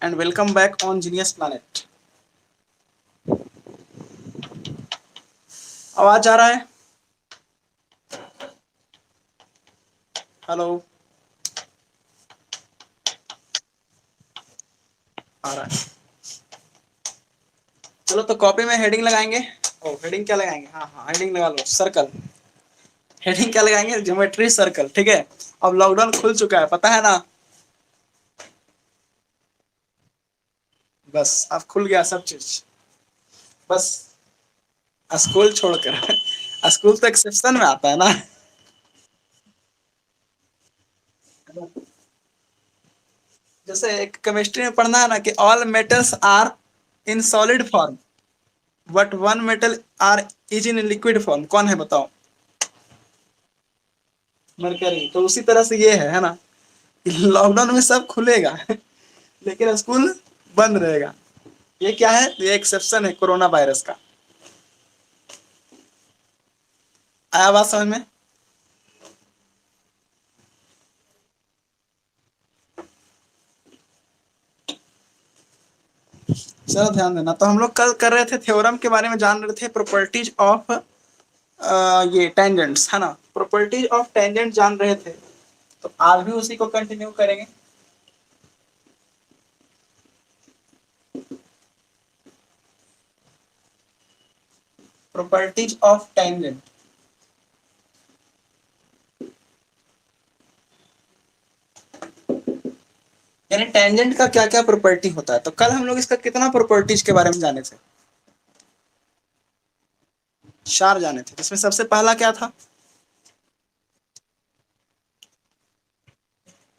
and welcome back on Genius Planet. आवाज आ रहा है? हेलो, आ रहा है। चलो तो कॉपी में हेडिंग लगाएंगे। ओ हेडिंग क्या लगाएंगे? हाँ हाँ हेडिंग लगा लो, सर्कल। हेडिंग क्या लगाएंगे? Geometry circle. ठीक है, अब लॉकडाउन खुल चुका है, पता है ना? बस अब खुल गया सब चीज। बस स्कूल छोड़कर स्कूल तो एक्सेप्शन में आता है ना। जैसे एक केमिस्ट्री में पढ़ना है ना कि all metals are in solid form but one metal are is in liquid form. कौन है बताओ? मरकरी। तो उसी तरह से ये है ना, लॉकडाउन में सब खुलेगा लेकिन स्कूल बंद रहेगा। ये क्या है? ये एक्सेप्शन है कोरोना वायरस का। आया बात समझ में? चलो ध्यान देना। तो हम लोग कल कर रहे थे थ्योरम के बारे में, जान रहे थे प्रॉपर्टीज ऑफ ये टेंजेंट्स, है ना? प्रॉपर्टीज ऑफ टेंजेंट जान रहे थे, तो आज भी उसी को कंटिन्यू करेंगे। प्रॉपर्टीज ऑफ टेंजेंट यानी टेंजेंट का क्या क्या प्रॉपर्टी होता है। तो कल हम लोग इसका कितना प्रॉपर्टीज के बारे में जाने थे? 4 जाने थे, जिसमें सबसे पहला क्या था?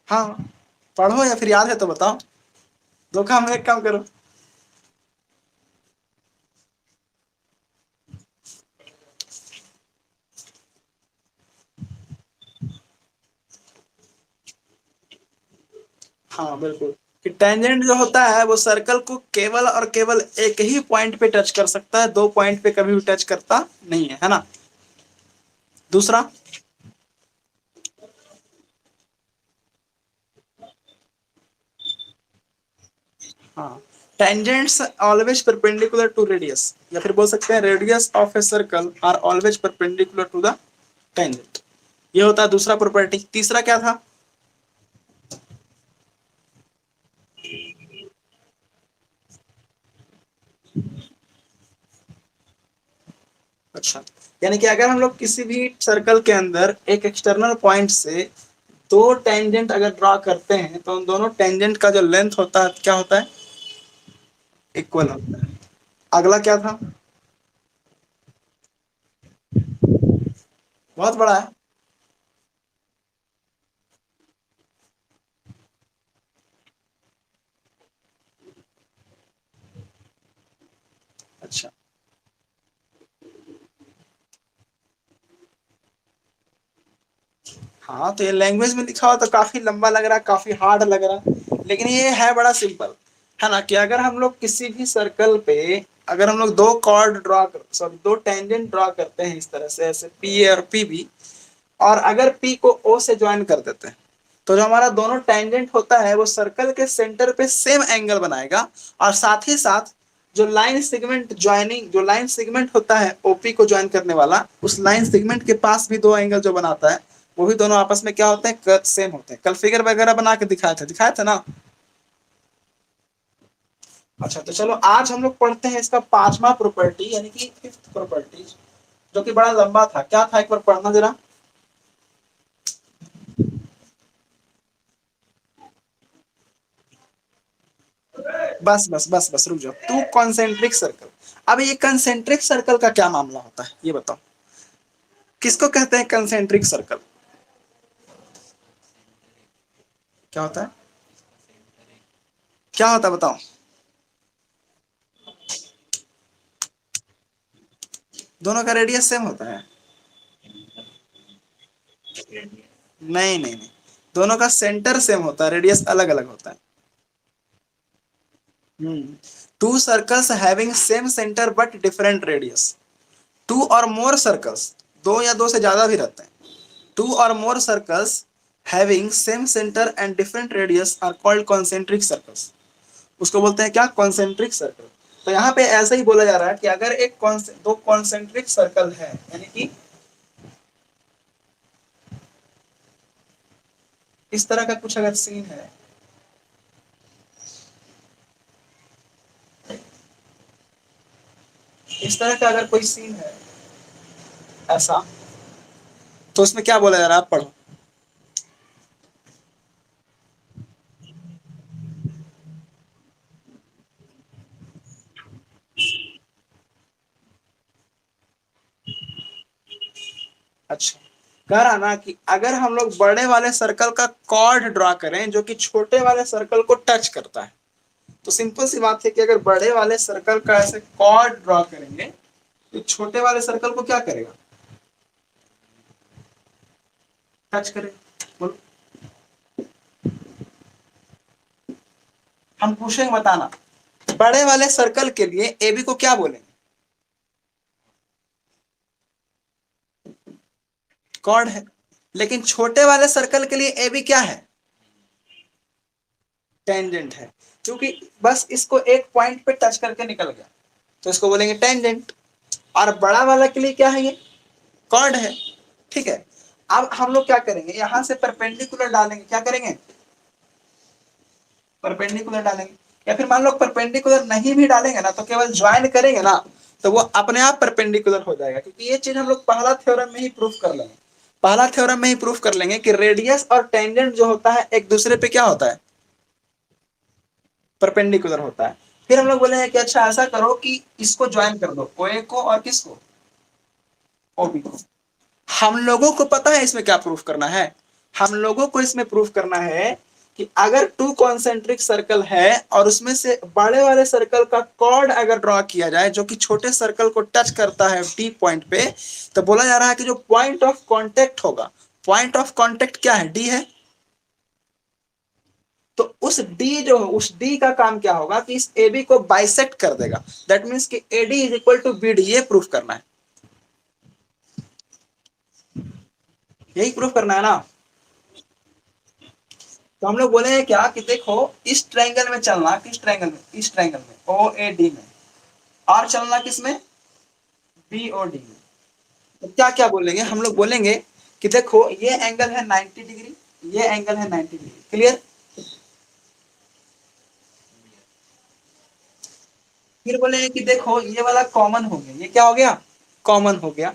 हाँ, पढ़ो या फिर याद है तो बताओ। दो काम में एक काम करो। हाँ बिल्कुल, कि टेंजेंट जो होता है वो सर्कल को केवल और केवल एक ही पॉइंट पे टच कर सकता है, 2 पॉइंट पे कभी भी टच करता नहीं है ना? दूसरा, हाँ, tangents always perpendicular to radius, या फिर बोल सकते हैं radius of a circle are always perpendicular to the tangent. ये होता है दूसरा प्रॉपर्टी। तीसरा क्या था? अच्छा, यानी कि अगर हम लोग किसी भी सर्कल के अंदर एक एक्सटर्नल पॉइंट से 2 टेंजेंट अगर ड्रॉ करते हैं तो उन दोनों टेंजेंट का जो लेंथ होता है क्या होता है? इक्वल होता है। अगला क्या था? बहुत बड़ा है। अच्छा, हाँ तो ये लैंग्वेज में लिखा हुआ तो काफी लंबा लग रहा है, काफी हार्ड लग रहा है, लेकिन ये है बड़ा सिंपल, है ना? कि अगर हम लोग किसी भी सर्कल पे अगर हम लोग 2 कॉर्ड ड्रॉ कर, सॉरी 2 टेंजेंट ड्रॉ करते हैं इस तरह से, ऐसे पी ए और पी बी, और अगर पी को ओ से ज्वाइन कर देते हैं, तो जो हमारा दोनों टेंजेंट होता है वो सर्कल के सेंटर पे सेम एंगल बनाएगा, और साथ ही साथ जो लाइन सेगमेंट ज्वाइनिंग, जो लाइन सेगमेंट होता है ओपी को ज्वाइन करने वाला, उस लाइन सेगमेंट के पास भी 2 एंगल जो बनाता है वो भी दोनों आपस में क्या होते हैं? सेम होते हैं। कल फिगर वगैरह बना के दिखाए थे ना? अच्छा, तो चलो आज हम लोग पढ़ते हैं इसका 5वां प्रॉपर्टी, यानी कि 5th प्रॉपर्टी, जो कि बड़ा लंबा था। क्या था एक बार पढ़ना जरा। बस रुक जाओ। To concentric circle. अब ये कंसेंट्रिक सर्कल का क्या मामला होता है ये बताओ? किसको कहते हैं कंसेंट्रिक सर्कल? क्या होता है? क्या होता है बताओ? दोनों का रेडियस सेम होता है? नहीं, दोनों का सेंटर सेम होता है, रेडियस अलग अलग होता है। Two circles having same centre but different radius. Two और मोर सर्कल्स, 2 या 2 से ज्यादा भी रहते हैं, टू और more circles having same centre and different radius are called concentric circles. उसको बोलते हैं क्या, कॉन्सेंट्रिक सर्कल। तो यहाँ पे ऐसा ही बोला जा रहा है कि अगर दो कॉन्सेंट्रिक सर्कल है, यानी कि इस तरह का कुछ अगर सीन है, इस तरह का अगर कोई सीन है ऐसा, तो उसमें क्या बोला जा रहा है, आप पढ़ो। अच्छा, कह रहा ना कि अगर हम लोग बड़े वाले सर्कल का कॉर्ड ड्रॉ करें जो कि छोटे वाले सर्कल को टच करता है, तो सिंपल सी बात है कि अगर बड़े वाले सर्कल का ऐसे कॉर्ड ड्रॉ करेंगे तो छोटे वाले सर्कल को क्या करेगा, टच करेगा। बोलो, हम पूछेंगे, बताना। बड़े वाले सर्कल के लिए एबी को क्या बोलेंगे, कॉर्ड है। लेकिन छोटे वाले सर्कल के लिए एबी क्या है, टेंजेंट है। क्योंकि बस इसको एक पॉइंट पे टच करके निकल गया, तो इसको बोलेंगे टेंजेंट। और बड़ा वाला के लिए क्या है, ये कॉर्ड है। ठीक है, अब हम लोग क्या करेंगे, यहां से परपेंडिकुलर डालेंगे, क्या करेंगे, परपेंडिकुलर डालेंगे। या फिर मान लो परपेंडिकुलर नहीं भी डालेंगे ना, तो केवल ज्वाइन करेंगे ना, तो वो अपने आप परपेंडिकुलर हो जाएगा। क्योंकि ये चीज हम लोग पहला थ्योरम में ही प्रूफ कर लेंगे, पहला थ्योरम में ही प्रूफ कर लेंगे कि रेडियस और टेंजेंट जो होता है एक दूसरे पे क्या होता है, परपेंडिकुलर होता है। फिर हम लोग बोले हैं कि अच्छा ऐसा करो कि इसको ज्वाइन कर दो, ओए को और किसको, ओबी को। हम लोगों को पता है इसमें क्या प्रूफ करना है, हम लोगों को इसमें प्रूफ करना है कि अगर टू कॉन्सेंट्रिक सर्कल है और उसमें से बड़े वाले सर्कल का कॉर्ड अगर ड्रॉ किया जाए जो कि छोटे सर्कल को टच करता है टी पॉइंट पे, तो बोला जा रहा है कि जो पॉइंट ऑफ कांटेक्ट होगा, पॉइंट ऑफ कांटेक्ट क्या है, डी है। तो उस डी जो है, उस डी का काम क्या होगा कि इस ए बी को बाइसेक्ट कर देगा। दैट मीन्स कि AD is equal to B D, ये प्रूफ करना है, यही प्रूफ करना है ना। तो हम लोग बोले हैं क्या कि देखो, इस ट्रायंगल में चलना, किस ट्रायंगल में, इस ट्रायंगल में ओ ए डी में, और चलना किसमें, बी ओ डी में। तो क्या क्या बोलेंगे, हम लोग बोलेंगे कि देखो ये एंगल है 90 डिग्री, ये एंगल है 90 डिग्री, क्लियर। फिर बोलेंगे कि देखो ये वाला कॉमन हो गया, ये क्या हो गया, कॉमन हो गया।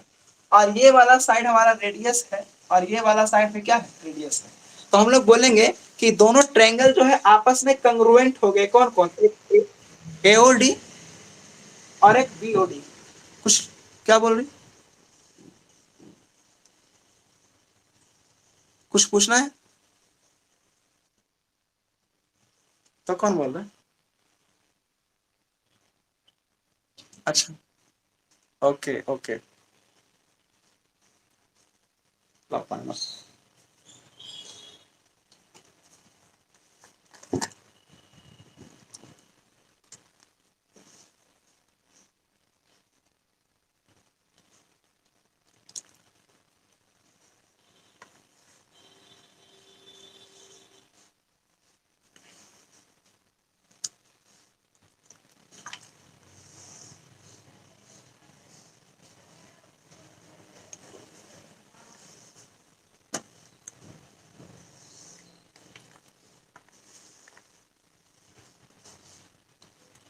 और ये वाला साइड हमारा रेडियस है, और ये वाला साइड में क्या है, रेडियस है। तो हम लोग बोलेंगे कि दोनों ट्रायंगल जो है आपस में कंग्रुएंट हो गए, कौन कौन, एक एओडी और एक बीओडी। कुछ, क्या बोल रही, कुछ पूछना है, तो कौन बोल रहा है, अच्छा, ओके ओके, पाना।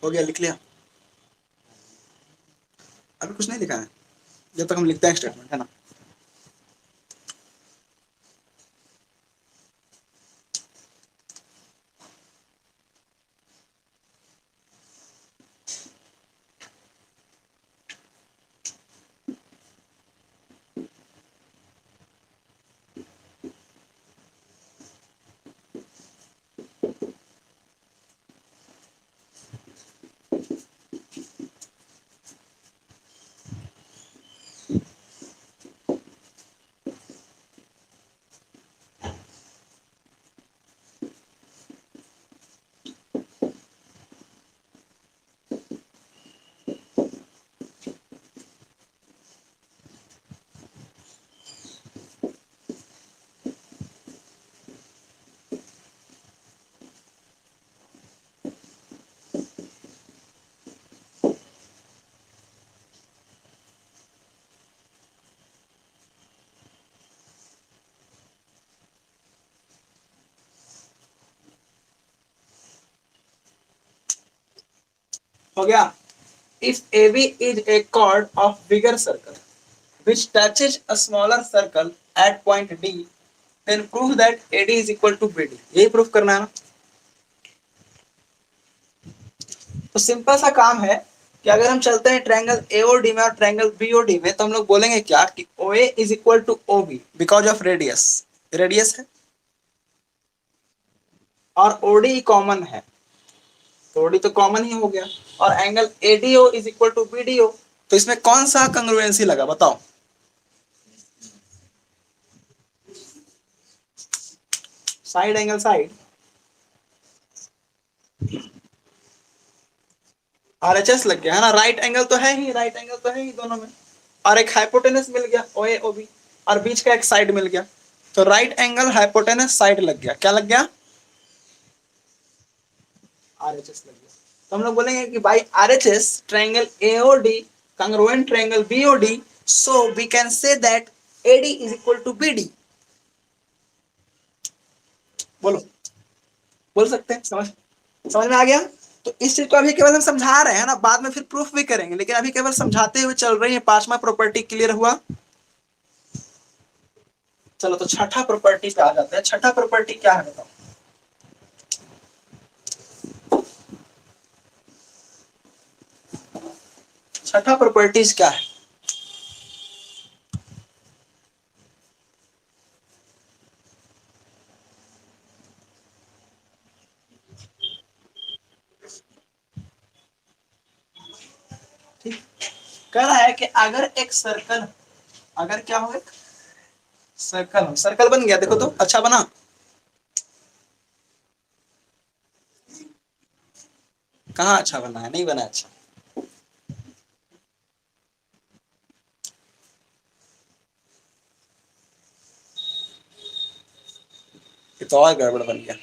हो गया, लिख लिया, अभी कुछ नहीं लिखा है, जब तक हम लिखते हैं स्टेटमेंट, है ना। हो गया। If AB is a chord of bigger circle which touches a smaller circle at point D, then prove that AD is equal to BD। यही प्रूफ करना है ना। तो सिंपल सा काम है कि अगर हम चलते हैं ट्रायंगल AOD में और ट्रायंगल BOD में, तो हम लोग बोलेंगे क्या कि OA is equal to OB because of radius. Radius है और OD कॉमन है, तो OD तो कॉमन ही हो गया। और angle ADO is equal to BDO, तो इसमें कौन सा कंग्रुएंसी लगा बताओ। साइड एंगल साइड, RHS लग गया है ना। राइट एंगल तो है ही, राइट एंगल तो है ही दोनों में। और एक हाइपोटेनस मिल गया OA OB, और बीच का एक साइड मिल गया, तो राइट एंगल हाइपोटेनस साइड लग गया। क्या लग गया? RHS लग गया। तो हम लोग बोलेंगे कि भाई RHS triangle AOD congruent triangle BOD, so we can say that AD is equal to BD। बोलो, बोल सकते हैं? समझ समझ में आ गया? तो इस चीज को अभी केवल हम समझा रहे हैं ना, बाद में फिर प्रूफ भी करेंगे, लेकिन अभी केवल समझाते हुए चल रही है। पांचवा प्रॉपर्टी क्लियर हुआ। चलो तो छठा प्रॉपर्टी पे आ जाते हैं। छठा प्रॉपर्टी क्या है बताओ। छठा प्रॉपर्टीज क्या है? ठीक, कह रहा है कि अगर एक सर्कल, अगर क्या हो, एक सर्कल हो, सर्कल बन गया, देखो तो अच्छा बना। कहाँ अच्छा बना है? नहीं बना अच्छा। ये तो और गड़बड़ बन गया।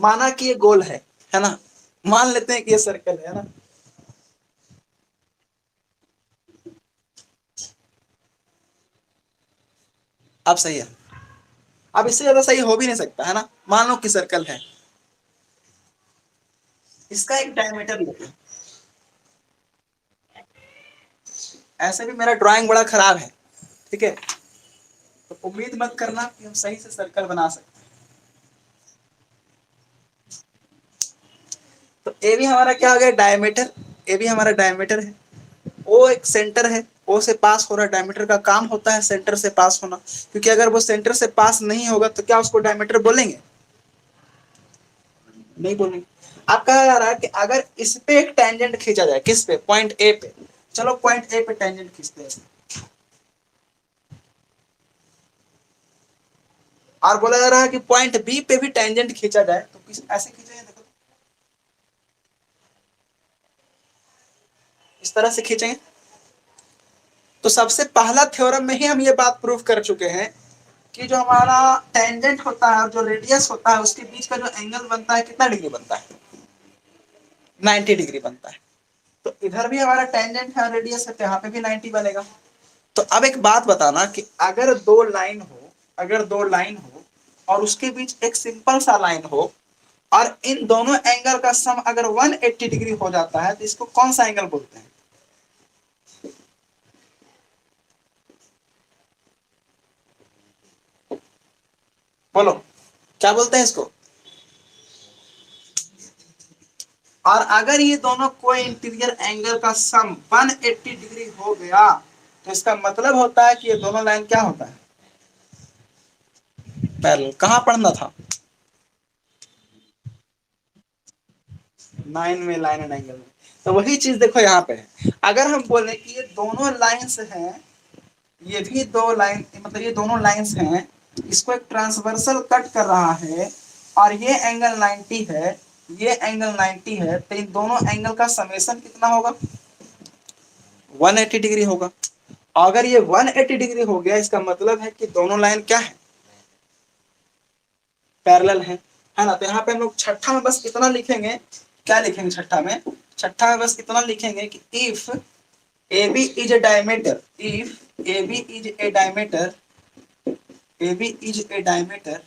माना कि ये गोल है ना, मान लेते हैं कि ये सर्कल है ना। अब सही है। अब इससे ज्यादा सही हो भी नहीं सकता है ना। मान लो कि सर्कल है, इसका एक डायमीटर लेते हैं। ऐसे भी मेरा ड्राइंग बड़ा खराब है, ठीक है, तो उम्मीद मत करना कि हम सही से सर्कल बना सकते हैं। तो ए भी हमारा क्या हो गया? डायमीटर। ए भी हमारा डायमीटर है। ओ एक सेंटर है, ओ से पास हो रहा है। डायमीटर का काम होता है सेंटर से पास होना, क्योंकि अगर वो सेंटर से पास नहीं होगा तो क्या उसको डायमीटर बोलेंगे? नहीं बोलेंगे। आप कहा जा रहा है कि अगर इस पे एक टेंजेंट खींचा जाए, किस पे? पॉइंट ए पे। चलो पॉइंट ए पे टेंजेंट खींचते हैं, और बोला जा रहा है कि पॉइंट बी पे भी टेंजेंट खींचा जाए, तो किस ऐसे खींचेंगे? देखो इस तरह से खींचेंगे। तो सबसे पहला थ्योरम में ही हम ये बात प्रूव कर चुके हैं कि जो हमारा टेंजेंट होता है और जो रेडियस होता है, उसके बीच का जो एंगल बनता है, कितना डिग्री बनता है? 90 डिग्री बनता है। तो इधर भी हमारा टेंजेंट है, रेडियस है, तो यहाँ पे भी 90 बनेगा। तो अब एक बात बताना कि अगर दो लाइन हो, अगर दो लाइन हो और उसके बीच एक सिंपल सा लाइन हो, और इन दोनों एंगल का सम अगर 180 डिग्री हो जाता है, तो इसको कौन सा एंगल बोलते हैं? बोलो, क्या बोलते हैं इसको? और अगर ये दोनों कोई इंटीरियर एंगल का सम 180 डिग्री हो गया, तो इसका मतलब होता है कि ये दोनों लाइन क्या होता है? पैरेलल। कहाँ पढ़ना था? 9 में, लाइन एंड एंगल में। तो वही चीज देखो यहाँ पे है। अगर हम बोले कि ये दोनों लाइंस हैं, ये भी दो लाइन, मतलब ये दोनों लाइंस हैं, इसको एक ट्रांसवर्सल कट कर रहा है, और ये एंगल 90 है, ये एंगल 90 है, तो इन दोनों एंगल का समेशन कितना होगा? 180 डिग्री होगा। अगर ये 180 डिग्री हो गया, इसका मतलब है कि दोनों लाइन क्या है? पैरेलल है ना। तो यहाँ पे हम लोग छठा में बस इतना लिखेंगे। क्या लिखेंगे छठा में? छठा में बस इतना लिखेंगे कि if AB is a diameter, if AB is a diameter, AB is a diameter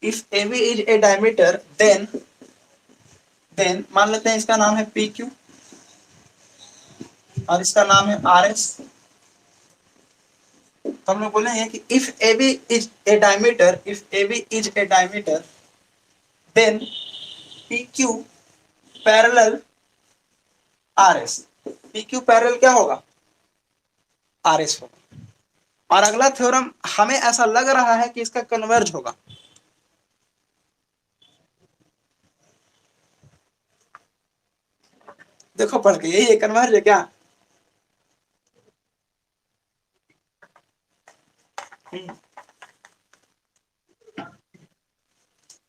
if A B is a diameter then मान लेते हैं इसका नाम है पी क्यू और इसका नाम है आर एस। तो हम लोग बोले हैं कि if A B is a diameter, if A B is a diameter then P Q parallel R S. P Q parallel क्या होगा? आर एस होगा। और अगला थ्योरम हमें ऐसा लग रहा है कि इसका कन्वर्ज होगा। देखो पढ़ के, यही कन्वर्ज है क्या?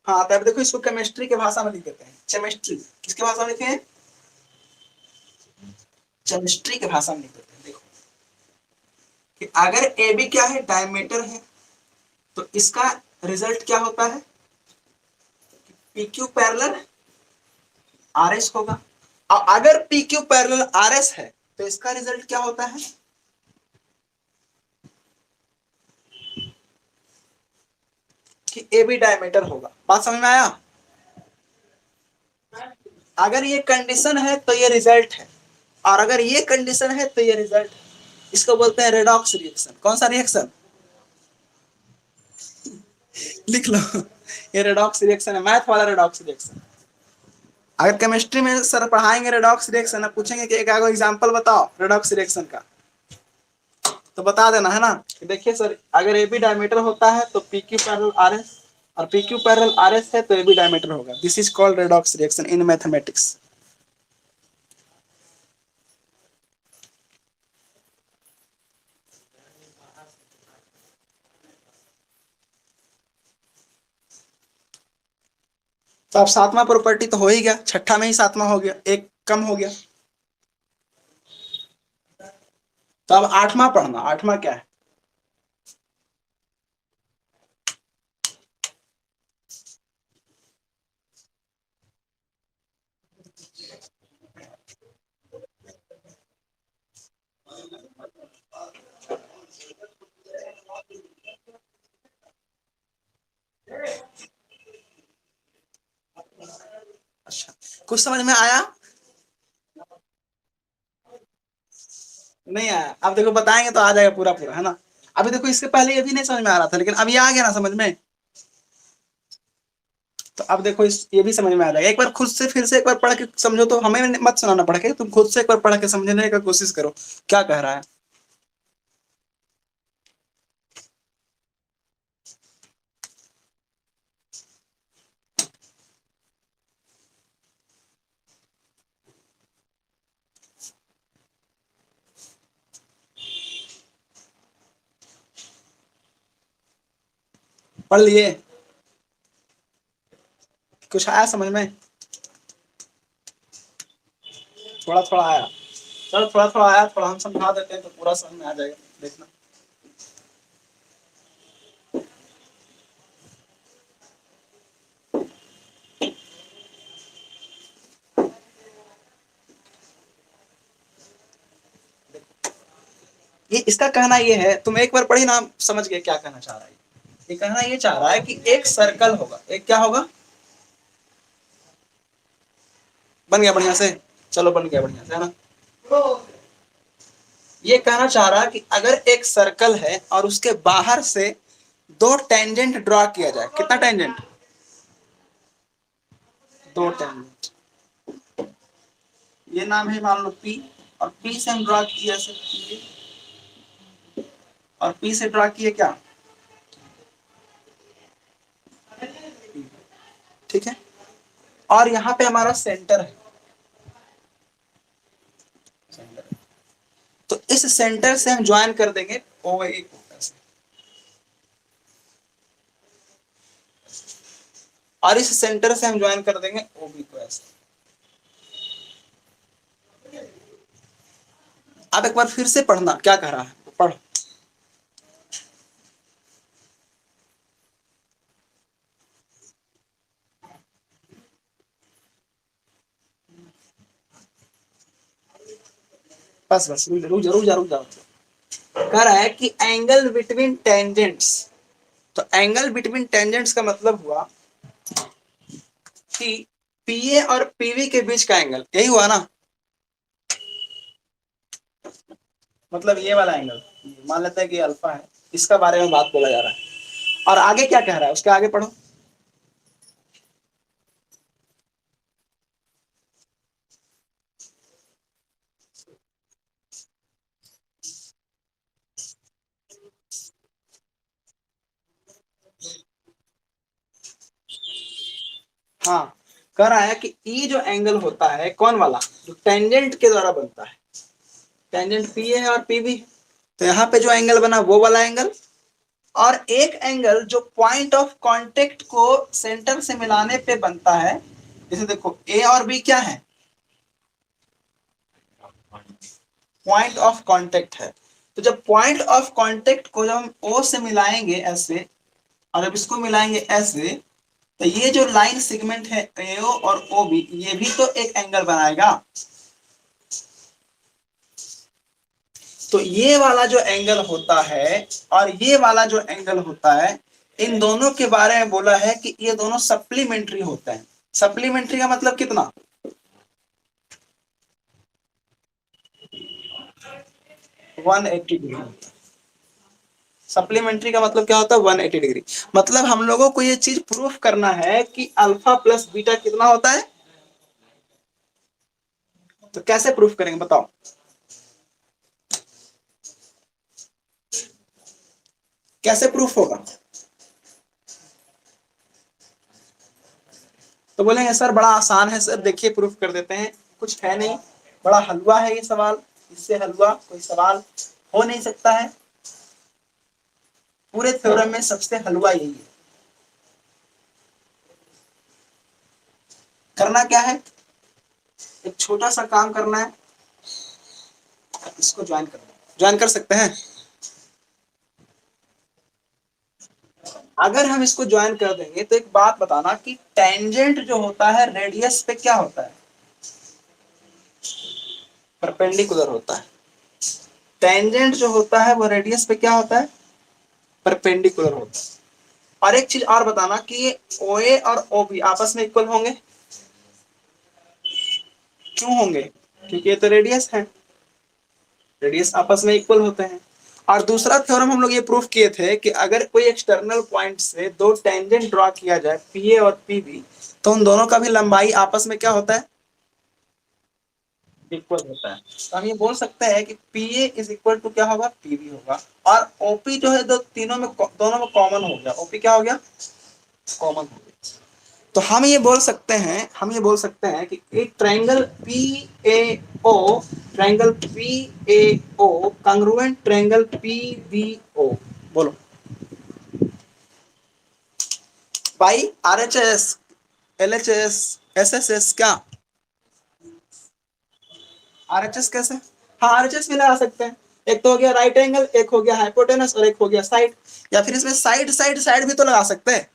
हाँ, तब देखो इसको केमिस्ट्री के भाषा में लिख देते हैं। केमिस्ट्री किसके भाषा में लिखे हैं? केमिस्ट्री के भाषा में लिख देते हैं। देखो कि अगर ए बी क्या है? डायमीटर है, तो इसका रिजल्ट क्या होता है? P Q parallel R S होगा। और अगर P Q parallel R S है तो इसका रिजल्ट क्या होता है? कि ए बी डायमीटर होगा। बात समझ में आया? अगर ये कंडीशन है तो ये रिजल्ट है, और अगर ये कंडीशन है तो ये रिजल्ट है। इसको बोलते हैं रेडॉक्स रिएक्शन। कौन सा रिएक्शन? लिख लो, ये रेडॉक्स रिएक्शन है, मैथ वाला रेडॉक्स रिएक्शन। अगर केमिस्ट्री में सर पढ़ाएंगे रेडॉक्स रिएक्शन, पूछेंगे कि एक आगो एग्जांपल बताओ रेडॉक्स रिएक्शन का, तो बता देना है ना। देखिए सर, अगर ए बी डायमीटर होता है तो P Q parallel R S, और P Q parallel R S है तो ए बी डायमीटर होगा। This is called redox reaction in mathematics. तो अब सातवां प्रॉपर्टी तो हो ही गया, छठा में ही सातवां हो गया, एक कम हो गया। तो अब आठवां पढ़ना। आठवां क्या है? अच्छा, कुछ समझ में आया? नहीं आया? अब देखो बताएंगे तो आ जाएगा पूरा पूरा, है ना। अभी देखो इसके पहले ये भी नहीं समझ में आ रहा था, लेकिन अब ये आ गया ना समझ में। तो अब देखो ये भी समझ में आ जाएगा। एक बार खुद से फिर से एक बार पढ़ के समझो, तो हमें मत सुनाना पड़ के, तुम खुद से एक बार पढ़ के समझने का कोशिश करो क्या कह रहा है। पढ़ लिए? कुछ आया समझ में? थोड़ा थोड़ा आया? चलो थोड़ा थोड़ा आया, थोड़ा हम समझा देते हैं तो पूरा समझ में आ जाएगा, देखना। ये इसका कहना ये है, तुम एक बार पढ़ी ना समझ गए क्या कहना चाह रहा है। ये कहना ये चाह रहा है कि एक सर्कल होगा, एक क्या होगा? बन गया बढ़िया से? चलो बन गया बढ़िया से, है ना। ये कहना चाह रहा है कि अगर एक सर्कल है और उसके बाहर से दो टेंजेंट ड्रॉ किया जाए। कितना टेंजेंट? दो टेंजेंट। ये नाम है मान लो पी, और पी से हम ड्रॉ किया सकते, और पी से ड्रॉ किए क्या? ठीक है। और यहाँ पे हमारा सेंटर है, तो इस सेंटर से हम ज्वाइन कर देंगे ओ ए को ऐसे, और इस सेंटर से हम ज्वाइन कर देंगे ओ बी को ऐसे। अब एक बार फिर से पढ़ना क्या कह रहा है, पढ़। बस बस रुक जा रुक जा रुक जा रुक जा। कह रहा है कि एंगल बिटवीन टेंजेंट्स, तो एंगल बिटवीन टेंजेंट्स का मतलब हुआ कि पीए और पीवी के बीच का एंगल, यही हुआ ना। मतलब ये वाला एंगल मान लेते हैं कि अल्फा है, इसका बारे में बात बोला जा रहा है। और आगे क्या कह रहा है, उसके आगे पढ़ो। हाँ, कह रहा है कि ई जो एंगल होता है कौन वाला, जो टेंजेंट के द्वारा बनता है। टेंजेंट पी है और पीबी, तो यहाँ पे जो एंगल बना वो वाला एंगल। और एक एंगल जो पॉइंट ऑफ कांटेक्ट को सेंटर से मिलाने पे बनता है, जैसे देखो ए और बी क्या है, पॉइंट ऑफ कांटेक्ट है। तो जब पॉइंट ऑफ कांटेक्ट को जब हम ओ से मिलाएंगे ऐसे, और जब इसको मिलाएंगे ऐसे, तो ये जो लाइन सेगमेंट है एओ और ओ बी, ये भी तो एक एंगल बनाएगा। तो ये वाला जो एंगल होता है और ये वाला जो एंगल होता है, इन दोनों के बारे में बोला है कि ये दोनों सप्लीमेंट्री होते हैं। सप्लीमेंट्री का मतलब कितना, 180 डिग्री। सप्लीमेंट्री का मतलब क्या होता है, 180 डिग्री। मतलब हम लोगों को ये चीज प्रूफ करना है कि अल्फा प्लस बीटा कितना होता है। तो कैसे प्रूफ करेंगे बताओ। कैसे प्रूफ होगा। तो बोलेंगे सर बड़ा आसान है सर, देखिए प्रूफ कर देते हैं। कुछ है नहीं, बड़ा हलवा है ये सवाल, इससे हलवा कोई सवाल हो नहीं सकता है। पूरे थ्योरम में सबसे हलवा यही है। करना क्या है, एक छोटा सा काम करना है, इसको ज्वाइन करना है। ज्वाइन कर सकते हैं। अगर हम इसको ज्वाइन कर देंगे तो एक बात बताना कि टेंजेंट जो होता है रेडियस पे क्या होता है, परपेंडिकुलर होता है। टेंजेंट जो होता है वो रेडियस पे क्या होता है, परपेंडिकुलर होता है। और एक चीज और बताना कि ये ओ ए और ओ बी आपस में इक्वल होंगे। क्यों होंगे, क्योंकि ये तो रेडियस है, रेडियस आपस में इक्वल होते हैं। और दूसरा थ्योरम हम लोग ये प्रूफ किए थे कि अगर कोई एक्सटर्नल पॉइंट से दो टेंजेंट ड्रॉ किया जाए पी ए और पी बी, तो उन दोनों का भी लंबाई आपस में क्या होता है, इक्वल होता है। तो हम ये बोल सकते हैं कि P A is equal to क्या होगा, पी बी होगा। और ओपी जो है, दो तीनों में दोनों में कॉमन हो गया, ओपी क्या हो गया, कॉमन हो गया। तो हम ये बोल सकते हैं, हम ये बोल सकते हैं कि एक triangle P A O, triangle P A O congruent triangle P B O. बोलो भाई, R H S, L H S, S S S क्या, आर एच एस कैसे, हाँ आर एच एस भी लगा सकते हैं। एक तो हो गया राइट एंगल, एक हो गया हाइपोटेनस, और एक हो गया साइड। या फिर इसमें साइड साइड साइड भी तो लगा सकते हैं।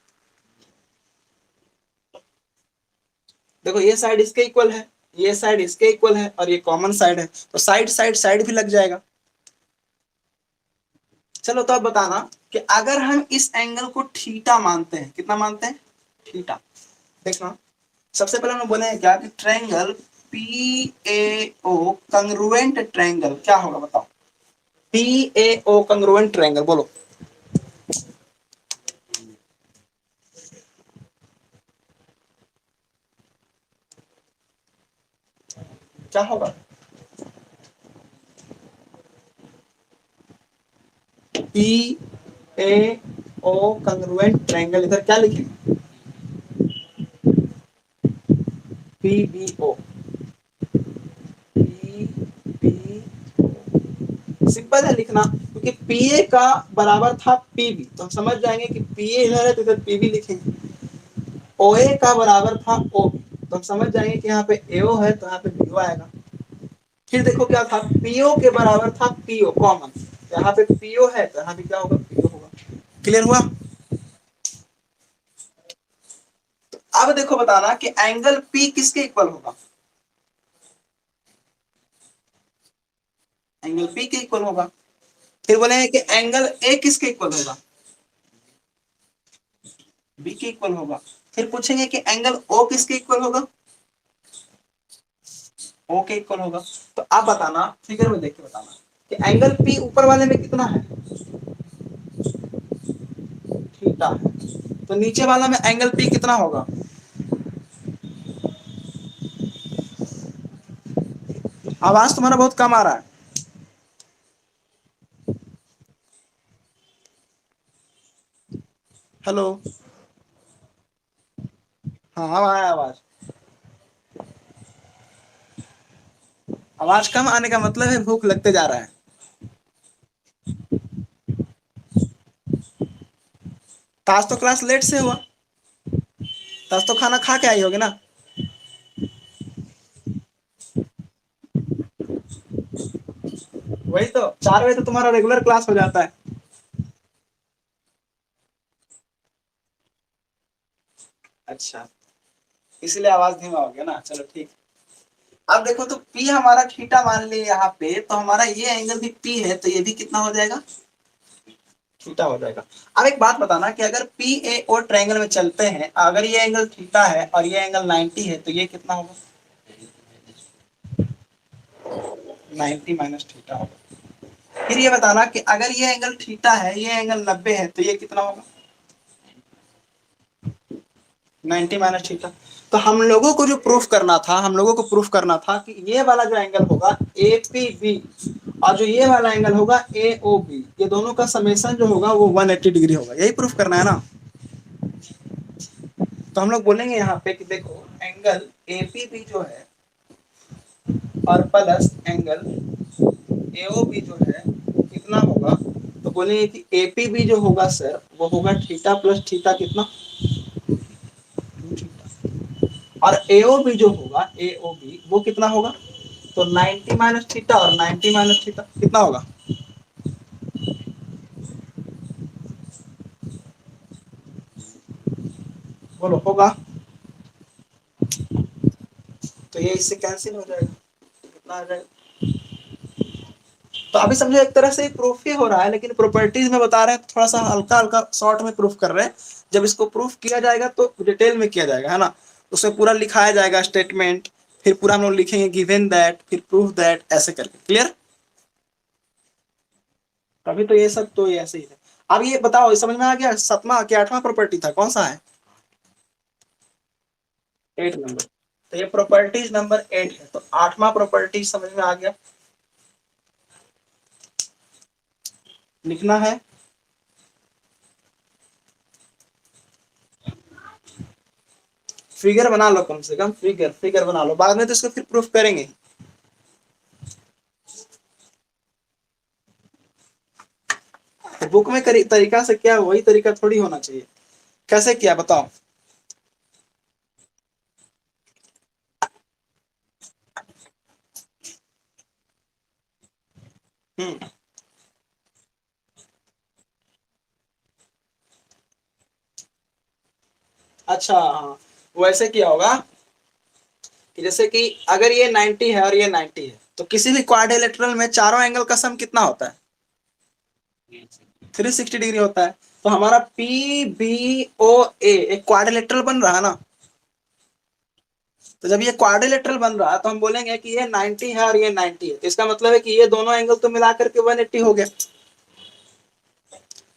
देखो ये साइड इसके इक्वल है, ये साइड इसके इक्वल है, और ये कॉमन साइड है, तो साइड साइड साइड भी लग जाएगा। चलो तो अब बताना कि अगर हम इस एंगल को थीटा मानते हैं, कितना मानते हैं, थीटा। देखना, सबसे पहले हम बोले क्या कि triangle P A O congruent triangle क्या होगा बताओ। P A O congruent triangle बोलो क्या होगा। P A O congruent triangle, इधर क्या लिखेंगे, P B O, P B, simple है लिखना, क्योंकि पी ए का बराबर था पी बी, तो हम समझ जाएंगे कि पी ए इधर है तो इधर पी बी लिखेंगे। ओ ए का बराबर था ओ बी, तो हम समझ जाएंगे कि यहाँ पे एओ है तो यहाँ पे बीओ आएगा। फिर देखो क्या था, पीओ के बराबर था पीओ कॉमन, यहाँ पे पीओ है तो यहाँ पे क्या होगा, पीओ होगा। क्लियर हुआ। अब देखो बताना कि एंगल पी किसके इक्वल होगा, एंगल पी के इक्वल होगा। फिर बोले कि एंगल ए किसके इक्वल होगा, बी के इक्वल होगा। फिर पूछेंगे कि एंगल ओ किसके इक्वल होगा, ओ के इक्वल होगा। तो आप बताना, फिगर में देख के बताना कि एंगल पी ऊपर वाले में कितना है, थीटा है, तो नीचे वाला में एंगल पी कितना होगा। आवाज तुम्हारा बहुत कम आ रहा है। हेलो। हाँ अब आया आवाज। आवाज कम आने का मतलब है भूख लगते जा रहा है। तो आज तो क्लास लेट से हुआ, तो आज तो खाना खा के आई होगी ना। वही तो 4 बजे तो तुम्हारा रेगुलर क्लास हो जाता है। अच्छा, इसलिए आवाज धीमा हो गया ना, चलो ठीक। अब देखो तो P हमारा थीटा मान लिया यहाँ पे, तो हमारा ये एंगल भी P है, तो ये भी कितना हो जाएगा, थीटा हो जाएगा। अब एक बात बताना कि अगर पी ए और ट्रायंगल में चलते हैं, अगर ये एंगल थीटा है और ये एंगल 90 है, तो ये कितना होगा, 90 माइनस थीटा होगा। फिर ये बताना कि अगर ये एंगल थीटा है, ये एंगल 90 है, तो ये कितना होगा, 90 माइनस थीटा। तो हम लोगों को जो प्रूफ करना था, हम लोगों को प्रूफ करना था कि ये वाला जो एंगल होगा ए पी बी, और जो ये वाला एंगल होगा ए ओ बी, ये दोनों का समेशन जो होगा वो 180 डिग्री होगा। यही प्रूफ करना है ना। तो हम लोग बोलेंगे यहाँ पे कि देखो एंगल ए पी बी जो है और प्लस एंगल एओ बी जो है वो कितना होगा, तो बोलेंगे कि एपी बी जो होगा सर वो होगा थीटा प्लस थीटा कितना, और एओ बी जो होगा एओ बी वो कितना होगा, तो 90 माइनस थीटा और 90 माइनस थीटा कितना होगा, बोलो होगा। तो ये इससे कैंसिल हो जाएगा, कितना आ जाएगा। तो अभी समझो एक तरह से प्रूफ ही हो रहा है, लेकिन प्रॉपर्टीज में बता रहे हैं, थोड़ा सा हल्का हल्का शॉर्ट में प्रूफ कर रहे हैं। जब इसको प्रूफ किया जाएगा तो डिटेल में किया जाएगा, है ना। उसमें पूरा लिखाया जाएगा स्टेटमेंट, फिर पूरा हम लोग लिखेंगे गिवन दैट, फिर प्रूफ दैट, ऐसे करके। क्लियर। तभी तो ये सब तो ये ऐसे ही है। अब ये बताओ, ये समझ में आ गया, 7वां क्या 8वां प्रॉपर्टी था, कौन सा है, 8 नंबर। तो ये प्रॉपर्टीज नंबर 8 है, तो 8वां प्रॉपर्टी समझ में आ गया, लिखना है। फिगर बना लो, कम से कम फिगर फिगर बना लो, बाद में तो इसको फिर प्रूफ करेंगे। तो बुक में तरीका से क्या, वही तरीका थोड़ी होना चाहिए। कैसे किया बताओ। हम्म। अच्छा हाँ, वैसे किया होगा कि जैसे कि अगर ये 90 है और ये 90 है, तो किसी भी क्वाड्रिलेटरल में चारों एंगल का सम कितना होता है, 360 डिग्री होता है। तो हमारा पी बी ओ ए एक क्वाड्रिलेटरल बन रहा है ना। तो जब ये क्वाड्रिलेटरल बन रहा है तो हम बोलेंगे कि ये 90 है और ये 90 है, तो इसका मतलब है कि ये दोनों एंगल तो मिलाकर के 180 हो गया।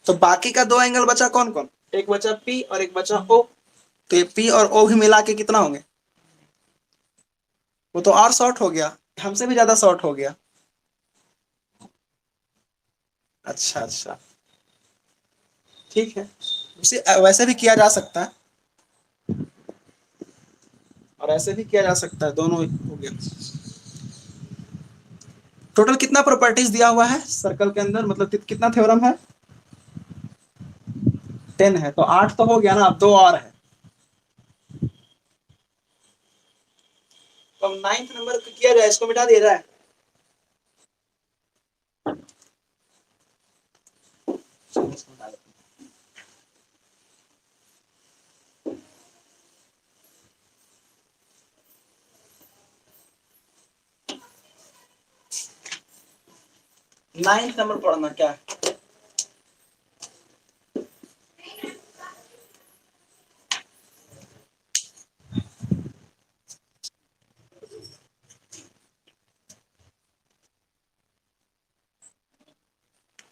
तो बाकी का दो एंगल बचा कौन कौन, एक बचा पी और एक बचा ओ। तो ये पी और ओ भी मिला के कितना होंगे, वो तो और शॉर्ट हो गया, हमसे भी ज्यादा शॉर्ट हो गया। अच्छा अच्छा, ठीक है। उसे वैसे भी किया जा सकता है और ऐसे भी किया जा सकता है, दोनों हो गया। टोटल कितना प्रॉपर्टीज दिया हुआ है सर्कल के अंदर, मतलब कितना थ्योरम है, 10 है, तो 8 तो हो गया ना, अब दो और है। तो अब 9th नंबर किया जाए, इसको मिटा दिया जाए। 9th नंबर पढ़ना क्या है।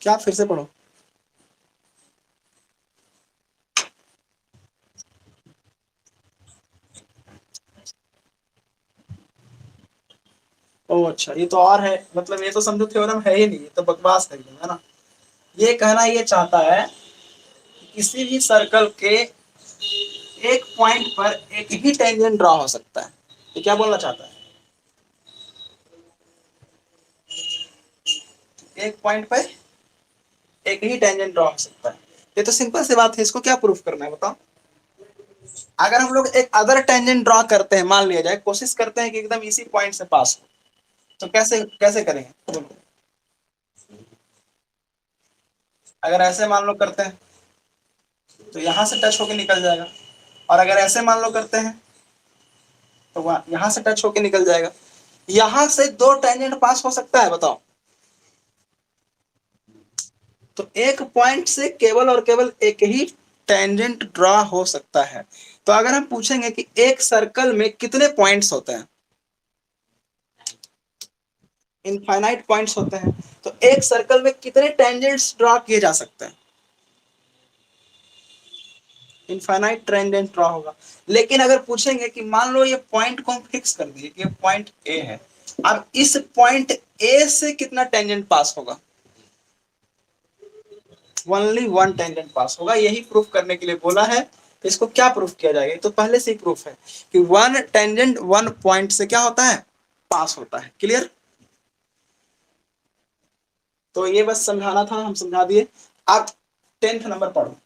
क्या, फिर से पढ़ो। ओ अच्छा, ये तो और है, मतलब ये तो समझो थ्योरम है ही नहीं, ये तो बकवास है एकदम, है ना। ये कहना ये चाहता है कि किसी भी सर्कल के एक पॉइंट पर एक ही टेंजेंट ड्रॉ हो सकता है। ये क्या बोलना चाहता है? एक पॉइंट पर एक ही टेंजेंट ड्रॉ हो सकता है। ये तो सिंपल सी बात है, इसको क्या प्रूफ करना है बताओ। अगर हम लोग एक अदर टेंजेंट ड्रॉ करते हैं, मान लिया जाए, कोशिश करते हैं कि एकदम इसी पॉइंट से पास हो, तो कैसे कैसे करेंगे बोलो? अगर ऐसे मान लो करते हैं तो यहां से टच होके निकल जाएगा, और अगर ऐसे मान लो करते हैं तो वहां यहां से टच होके निकल जाएगा। यहां से दो टेंजेंट पास हो सकता है बताओ? तो एक पॉइंट से केवल और केवल एक ही टेंजेंट ड्रॉ हो सकता है। तो अगर हम पूछेंगे कि एक सर्कल में कितने पॉइंट्स होते हैं, इनफाइनाइट पॉइंट्स होते हैं, तो एक सर्कल में कितने टेंजेंट्स ड्रॉ किए जा सकते हैं? इनफाइनाइट टेंजेंट ड्रॉ होगा। लेकिन अगर पूछेंगे कि मान लो ये पॉइंट को हम फिक्स कर दिए कि ये पॉइंट ए है, अब इस पॉइंट ए से कितना टेंजेंट पास होगा? ओनली वन टेंजेंट पास होगा। यही प्रूफ करने के लिए बोला है। तो इसको क्या प्रूफ किया जाएगा? तो पहले से ही प्रूफ है कि वन टेंजेंट वन पॉइंट से क्या होता है? पास होता है। क्लियर? तो ये बस समझाना था, हम समझा दिए। आप 10th नंबर पढ़ो।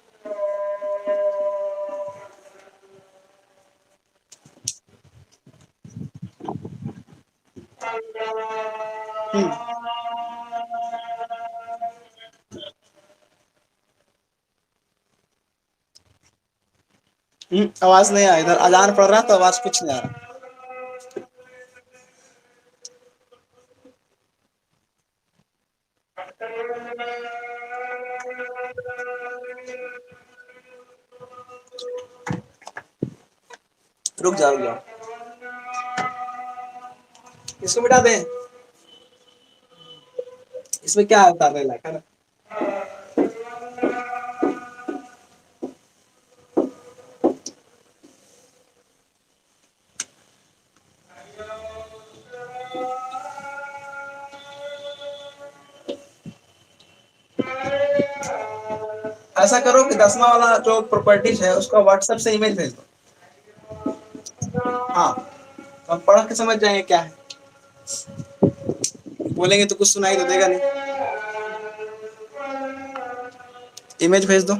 आवाज नहीं आ, इधर अजान पड़ रहा है तो आवाज कुछ नहीं आ रहा। रुक जाओ, रुक जाओ, इसको मिटा दें। इसमें क्या होता है ना? ऐसा करो कि 10वां वाला जो प्रॉपर्टीज है उसका व्हाट्सएप से इमेज भेज दो। हाँ, तो हम पढ़ के समझ जाएंगे क्या है। बोलेंगे तो कुछ सुनाई तो देगा नहीं। इमेज भेज दो।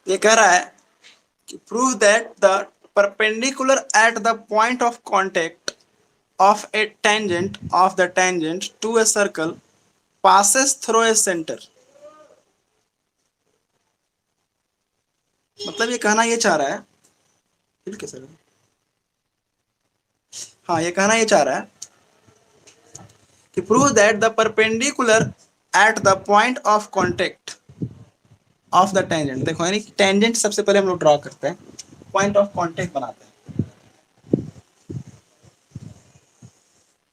ये कह रहा है कि prove that the perpendicular at the point of contact of a tangent of the tangent to a circle passes through a center। मतलब ये कहना ये चाह रहा है, ठीक है सर। हाँ, ये कहना ये चाह रहा है कि prove that the perpendicular at the point of contact of the tangent. देखो यानी टेंजेंट सबसे पहले हम लोग ड्रॉ करते हैं, पॉइंट ऑफ कॉन्टेक्ट बनाते हैं।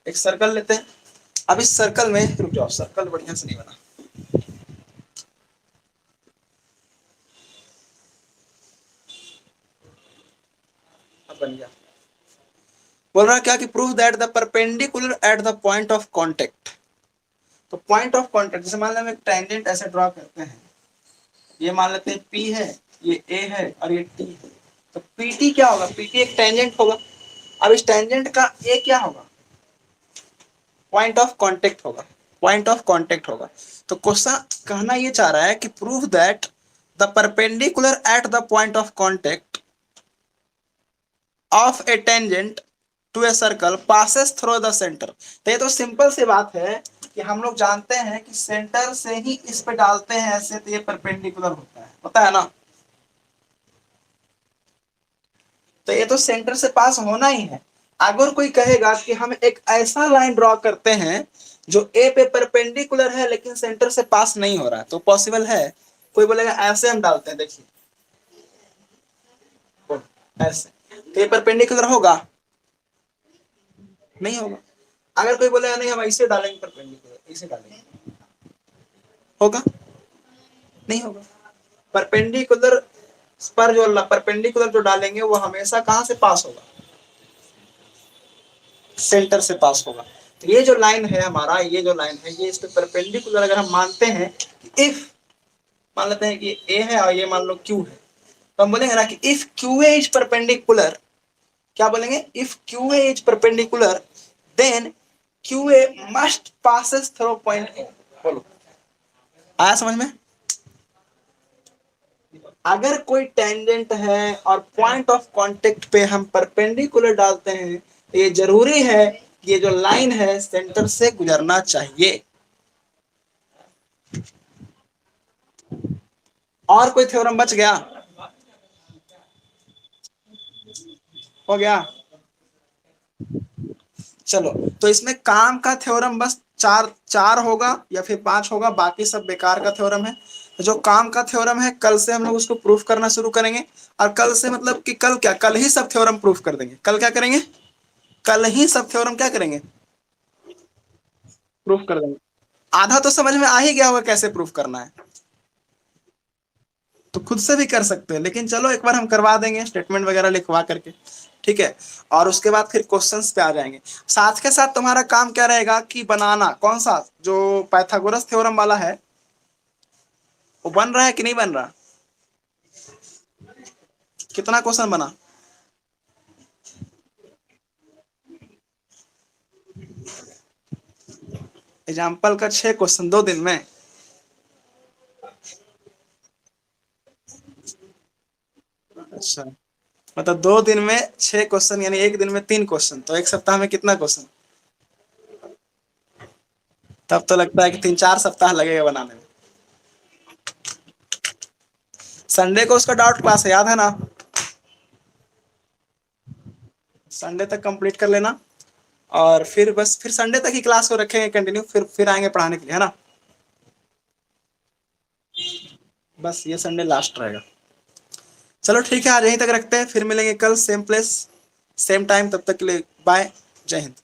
एक सर्कल लेते हैं। अब इस सर्कल में रुक जाओ, सर्कल बढ़िया से नहीं बना। अब बन गया। बोल रहा क्या कि prove that the perpendicular at the point of contact. तो पॉइंट ऑफ कॉन्टेक्ट जैसे मान लो हम एक टेंजेंट ऐसे ड्रॉ करते हैं, ये मान लेते हैं P है, ये A है और ये T है। तो PT क्या होगा? PT एक टेंजेंट होगा। अब इस टेंजेंट का A क्या होगा? पॉइंट ऑफ कांटेक्ट होगा, पॉइंट ऑफ कांटेक्ट होगा। तो क्वेश्चन कहना ये चाह रहा है कि prove that the perpendicular at the point of contact of a tangent to a circle passes through the centre. तो ये तो सिंपल सी बात है कि हम लोग जानते हैं कि सेंटर से ही इस पे डालते हैं ऐसे, तो ये परपेंडिकुलर होता है ना। तो ये तो सेंटर से पास होना ही है। अगर कोई कहेगा कि हम एक ऐसा लाइन ड्रॉ करते हैं जो ए पे परपेंडिकुलर है लेकिन सेंटर से पास नहीं हो रहा है, तो पॉसिबल है? कोई बोलेगा ऐसे हम डालते हैं, देखिए ऐसे, तो ये परपेंडिकुलर होगा? नहीं होगा। अगर कोई बोलेगा नहीं हम ऐसे डालेंगे परपेंडिकुलर, ऐसे डालेंगे, होगा? नहीं होगा। परपेंडिकुलर पर जो परपेंडिकुलर जो डालेंगे वो हमेशा कहां से पास होगा? सेंटर से पास होगा। तो ये जो लाइन है हमारा, ये जो लाइन है, ये इस पे परपेंडिकुलर अगर हम मानते हैं कि इफ मान लेते हैं कि ए है और ये मान लो क्यू है, तो हम बोलेंगे ना कि if Q A is perpendicular, क्या बोलेंगे? If Q A is perpendicular then Q A must passes through point A. बोलो, आया समझ में? अगर कोई टेंजेंट है और पॉइंट ऑफ कांटेक्ट पे हम परपेंडिकुलर डालते हैं, तो ये जरूरी है कि ये जो लाइन है सेंटर से गुजरना चाहिए। और कोई थ्योरम बच गया? हो गया? चलो, तो इसमें काम का थ्योरम बस चार चार होगा या फिर पांच होगा, बाकी सब बेकार का थ्योरम है। तो जो काम का थ्योरम है कल से हम लोग उसको प्रूफ करना शुरू करेंगे। और कल से मतलब कि कल क्या, कल ही सब थ्योरम प्रूफ कर देंगे। कल क्या करेंगे? कल ही सब थ्योरम क्या करेंगे? प्रूफ कर देंगे। आधा तो समझ में आ ही गया होगा कैसे प्रूफ करना है, तो खुद से भी कर सकते हैं। लेकिन चलो एक बार हम करवा देंगे स्टेटमेंट वगैरह लिखवा करके, ठीक है। और उसके बाद फिर क्वेश्चंस पे आ जाएंगे। साथ के साथ तुम्हारा काम क्या रहेगा कि बनाना कौन सा जो पाइथागोरस थ्योरम वाला है, वो बन रहा है कि नहीं बन रहा? कितना क्वेश्चन बना? एग्जाम्पल का 6 क्वेश्चन 2 दिन में? अच्छा, मतलब 2 दिन में 6 क्वेश्चन, यानी एक दिन में 3 क्वेश्चन, तो एक सप्ताह में कितना क्वेश्चन? तब तो लगता है कि 3-4 सप्ताह लगेगा बनाने में। संडे को उसका डाउट क्लास है, याद है ना? संडे तक कंप्लीट कर लेना, और फिर बस फिर संडे तक ही क्लास को रखेंगे कंटिन्यू, फिर आएंगे पढ़ाने के लिए, है ना? बस ये संडे लास्ट रहेगा। चलो ठीक है, आज यहीं तक रखते हैं, फिर मिलेंगे कल सेम प्लेस सेम टाइम। तब तक के लिए बाय, जय हिंद।